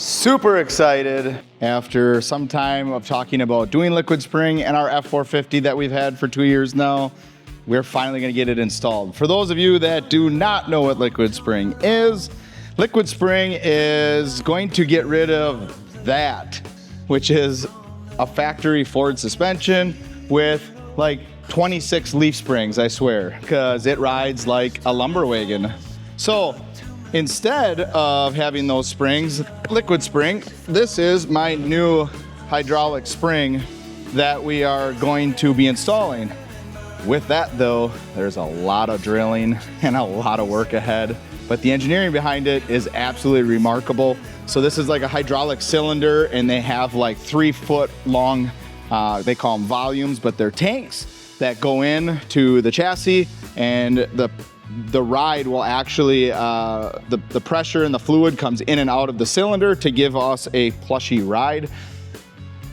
Super excited after some time of talking about doing LiquidSpring and our F-450 that we've had for 2 years now. We're finally going to get it installed. For those of you that do not know what LiquidSpring is going to get rid of that, which is a factory Ford suspension with like 26 leaf springs, I swear, because it rides like a lumber wagon. So instead of having those springs, LiquidSpring, this is my new hydraulic spring that we are going to be installing. With that though, there's a lot of drilling and a lot of work ahead, but the engineering behind it is absolutely remarkable. So this is like a hydraulic cylinder, and they have like 3 foot long, they call them volumes, but they're tanks that go in to the chassis, and the ride will actually, the pressure and the fluid comes in and out of the cylinder to give us a plushy ride.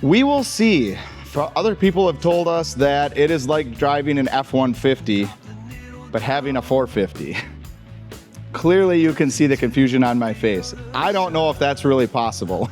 We will see. Other people have told us that it is like driving an F-150, but having a 450. Clearly you can see the confusion on my face. I don't know if that's really possible.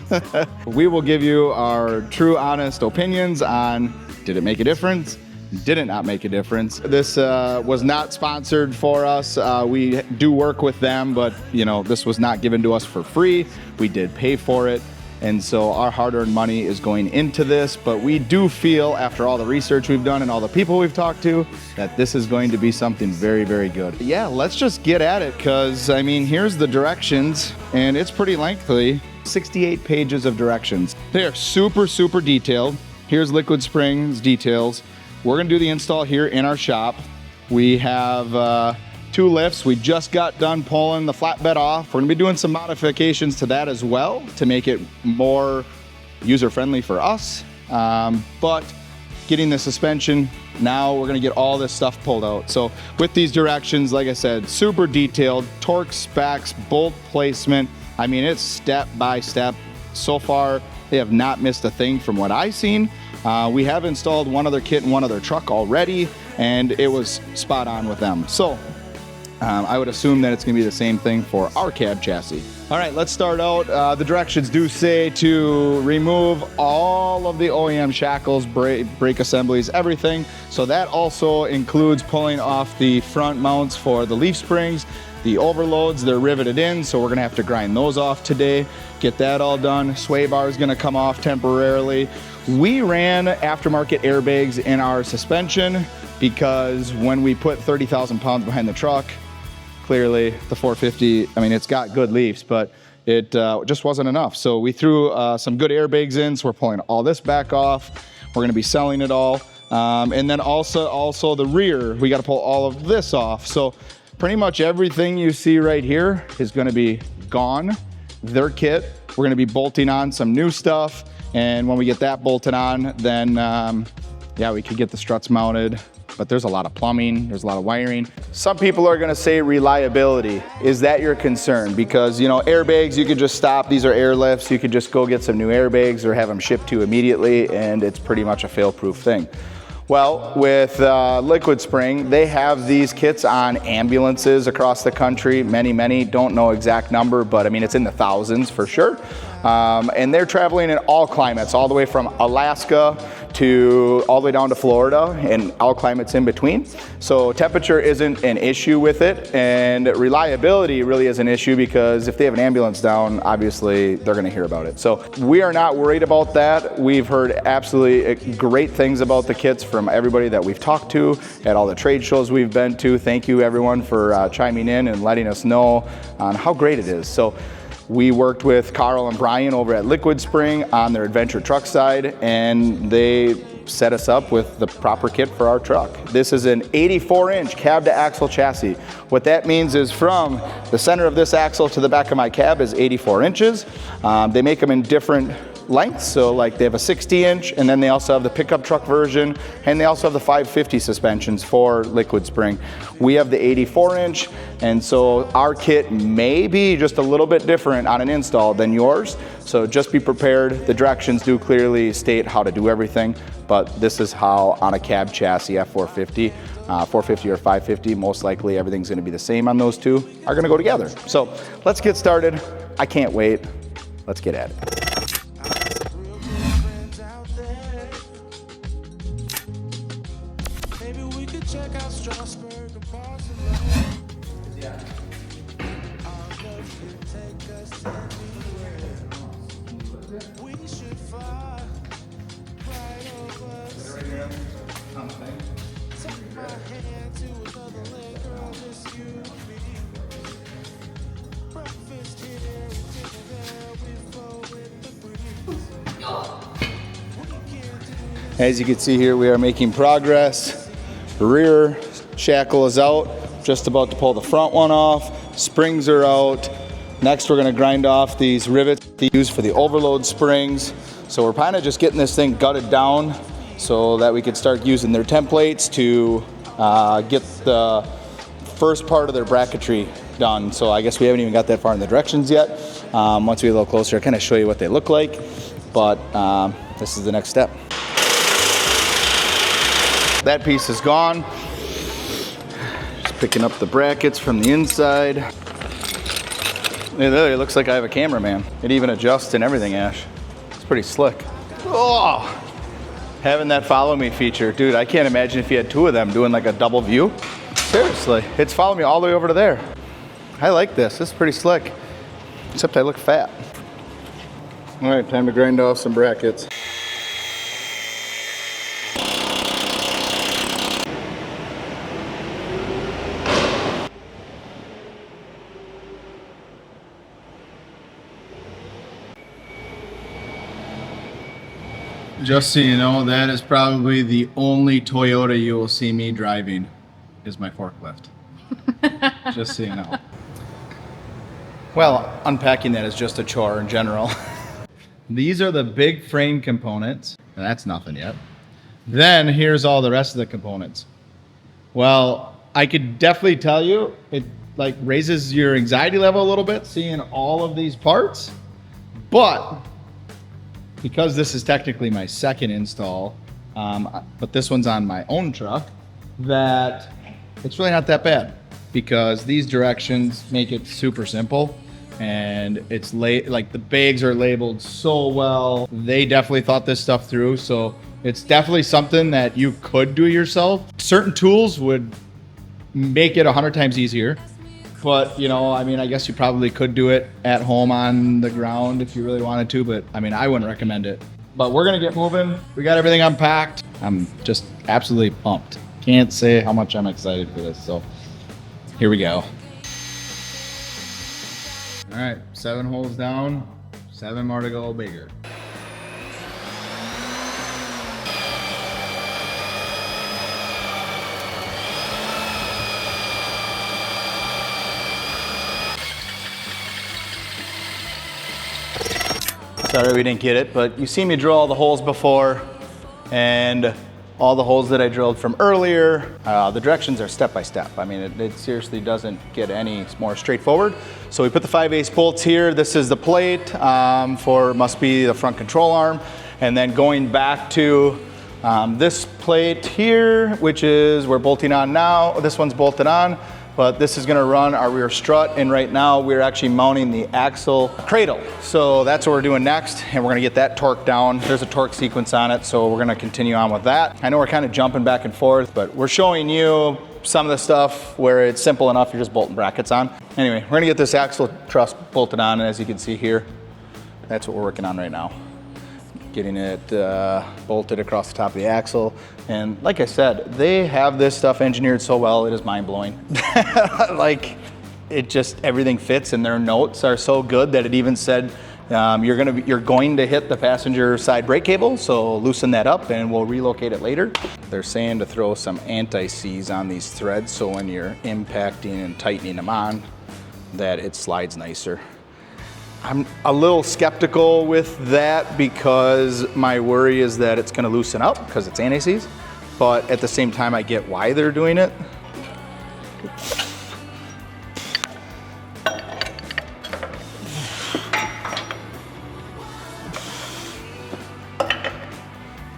We will give you our true, honest opinions on, did it make a difference? Did it not make a difference? This was not sponsored for us. We do work with them, but you know, this was not given to us for free. We did pay for it. And so our hard-earned money is going into this, but we do feel, after all the research we've done and all the people we've talked to, that this is going to be something very, very good. Yeah, let's just get at it, because I mean, here's the directions, and it's pretty lengthy. 68 pages of directions. They are super, super detailed. Here's LiquidSpring's details. We're gonna do the install here in our shop. We have 2 lifts. We just got done pulling the flatbed off. We're gonna be doing some modifications to that as well to make it more user-friendly for us. But getting the suspension, now we're gonna get all this stuff pulled out. So with these directions, like I said, super detailed, torque specs, bolt placement. I mean, it's step by step. So far, they have not missed a thing from what I've seen. We have installed one other kit in one other truck already, and it was spot on with them. So I would assume that it's gonna be the same thing for our cab chassis. All right, let's start out. The directions do say to remove all of the OEM shackles, brake assemblies, everything. So that also includes pulling off the front mounts for the leaf springs. The overloads, they're riveted in, so we're gonna have to grind those off today, get that all done. Sway bar is gonna come off temporarily. We ran aftermarket airbags in our suspension because when we put 30,000 pounds behind the truck, clearly the 450, I mean, it's got good leafs, but it just wasn't enough. So we threw some good airbags in, so we're pulling all this back off. We're gonna be selling it all. And then also the rear, we gotta pull all of this off. So pretty much everything you see right here is gonna be gone. Their kit, we're gonna be bolting on some new stuff. And when we get that bolted on, then yeah, we could get the struts mounted. But there's a lot of plumbing, there's a lot of wiring. Some people are gonna say reliability. Is that your concern? Because you know, airbags, you could just stop. These are airlifts. You could just go get some new airbags or have them shipped to you immediately, and it's pretty much a fail-proof thing. Well, with LiquidSpring, they have these kits on ambulances across the country. Many, don't know exact number, but I mean, it's in the thousands for sure. And they're traveling in all climates, all the way from Alaska to all the way down to Florida and all climates in between. So temperature isn't an issue with it, and reliability really is an issue because if they have an ambulance down, obviously they're gonna hear about it. So we are not worried about that. We've heard absolutely great things about the kits from everybody that we've talked to at all the trade shows we've been to. Thank you everyone for chiming in and letting us know on how great it is. So we worked with Carl and Brian over at LiquidSpring on their adventure truck side, and they set us up with the proper kit for our truck. This is an 84-inch cab to axle chassis. What that means is from the center of this axle to the back of my cab is 84 inches. They make them in different lengths, so like they have a 60-inch, and then they also have the pickup truck version, and they also have the 550 suspensions for LiquidSpring. We have the 84-inch, and so our kit may be just a little bit different on an install than yours, so just be prepared. The directions do clearly state how to do everything, but this is how on a cab chassis F-450, 450 or 550, most likely everything's gonna be the same on those two, are gonna go together. So let's get started. I can't wait. let's get at it. As you can see here, we are making progress. The rear shackle is out, just about to pull the front one off. Springs are out. Next, we're gonna grind off these rivets to use for the overload springs. So we're kind of just getting this thing gutted down so that we could start using their templates to get the first part of their bracketry done. So I guess we haven't even got that far in the directions yet. Once we get a little closer, I'll kind of show you what they look like. But this is the next step. That piece is gone. Just picking up the brackets from the inside. It looks like I have a cameraman. It even adjusts and everything, Ash. It's pretty slick. Oh, having that follow me feature. Dude, I can't imagine if you had two of them doing like a double view. Seriously, it's following me all the way over to there. I like this. This is pretty slick. Except I look fat. All right, time to grind off some brackets. Just so you know, that is probably the only Toyota you will see me driving is my forklift. Just so you know. Well, unpacking that is just a chore in general. These are the big frame components. That's nothing yet. Then here's all the rest of the components. Well, I could definitely tell you, it like raises your anxiety level a little bit seeing all of these parts, but because this is technically my second install, but this one's on my own truck, that it's really not that bad because these directions make it super simple, and it's like the bags are labeled so well. They definitely thought this stuff through, so it's definitely something that you could do yourself. Certain tools would make it 100 times easier. But, you know, I mean, I guess you probably could do it at home on the ground if you really wanted to, but I mean, I wouldn't recommend it. But we're gonna get moving. We got everything unpacked. I'm just absolutely pumped. Can't say how much I'm excited for this, so here we go. All right, 7 holes down, 7 more to go bigger. Sorry we didn't get it, but you see me drill all the holes before, and all the holes that I drilled from earlier, the directions are step by step. I mean, it seriously doesn't get any more straightforward. So we put the 5/8 bolts here. This is the plate must be the front control arm. And then going back to this plate here, which is we're bolting on now. This one's bolted on. But this is gonna run our rear strut, and right now we're actually mounting the axle cradle. So that's what we're doing next, and we're gonna get that torque down. There's a torque sequence on it, so we're gonna continue on with that. I know we're kind of jumping back and forth, but we're showing you some of the stuff where it's simple enough, you're just bolting brackets on. Anyway, we're gonna get this axle truss bolted on, and as you can see here, that's what we're working on right now. Getting it bolted across the top of the axle. And like I said, they have this stuff engineered so well, it is mind-blowing. Like, it just, everything fits, and their notes are so good that it even said, you're going to hit the passenger side brake cable, so loosen that up and we'll relocate it later. They're saying to throw some anti-seize on these threads, so when you're impacting and tightening them on, that it slides nicer. I'm a little skeptical with that because my worry is that it's gonna loosen up because it's anti-seize, but at the same time I get why they're doing it.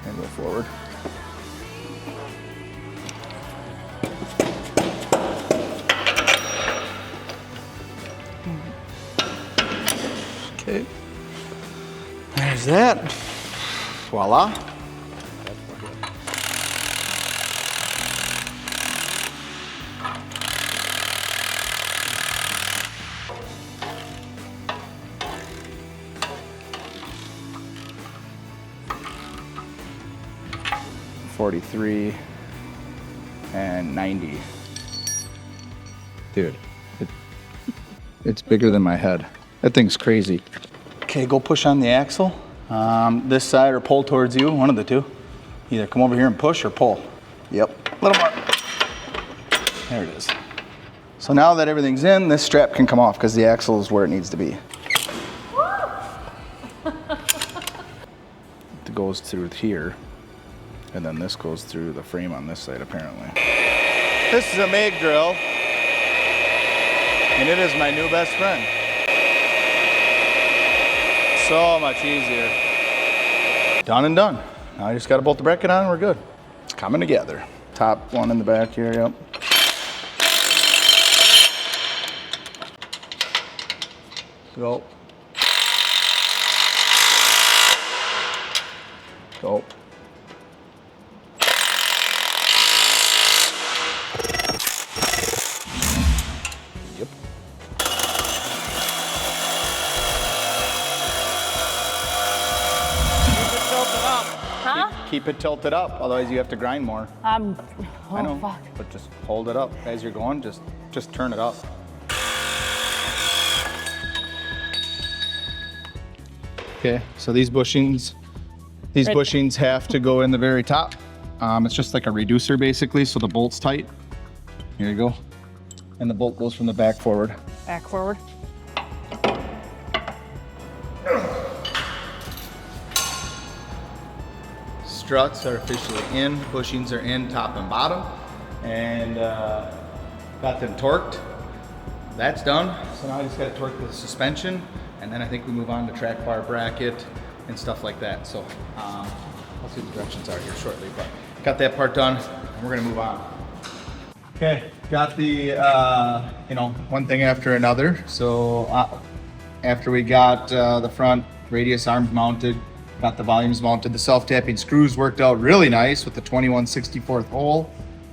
And go forward. Okay. that. Voila. $43 and $90. Dude, it's bigger than my head. That thing's crazy. Okay, go push on the axle. This side or pull towards you, one of the two. Either come over here and push or pull. Yep, a little more. There it is. So now that everything's in, this strap can come off because the axle is where it needs to be. It goes through here, and then this goes through the frame on this side apparently. This is a MIG drill, and it is my new best friend. So much easier. Done and done. Now I just gotta bolt the bracket on and we're good. It's coming together. Top one in the back here, yep. Go. Go. Yep. Keep it tilted up, otherwise you have to grind more. I know, fuck. But just hold it up as you're going. Just turn it up. Okay, so these bushings have to go in the very top. It's just like a reducer basically, so the bolt's tight. Here you go. And the bolt goes from the back forward. Back forward. Struts are officially in, bushings are in, top and bottom, and got them torqued. That's done. So now I just got to torque the suspension, and then I think we move on to track bar bracket and stuff like that. So I'll see what the directions are here shortly, but got that part done, and we're gonna move on. Okay, got the, one thing after another. So after we got the front radius arms mounted, got the volumes mounted, the self-tapping screws worked out really nice with the 21/64 hole.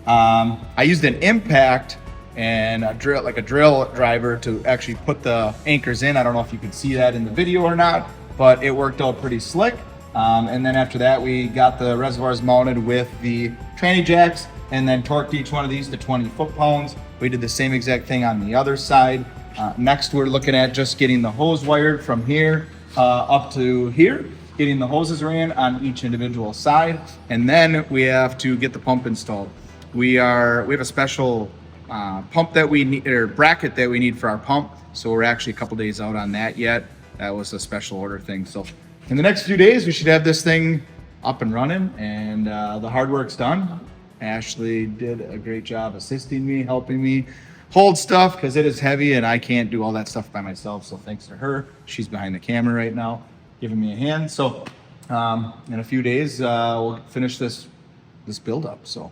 I used an impact and a drill driver to actually put the anchors in. I don't know if you could see that in the video or not, but it worked out pretty slick. And then after that, we got the reservoirs mounted with the tranny jacks and then torqued each one of these to 20 foot-pounds. We did the same exact thing on the other side. Next, we're looking at just getting the hose wired from here up to here, getting the hoses ran on each individual side, and then we have to get the pump installed. We have a special pump that we need, or bracket that we need for our pump, so we're actually a couple days out on that yet. That was a special order thing. So in the next few days, we should have this thing up and running, and the hard work's done. Ashley did a great job assisting me, helping me hold stuff because it is heavy and I can't do all that stuff by myself. So thanks to her, she's behind the camera right now, giving me a hand. So in a few days, we'll finish this build up. So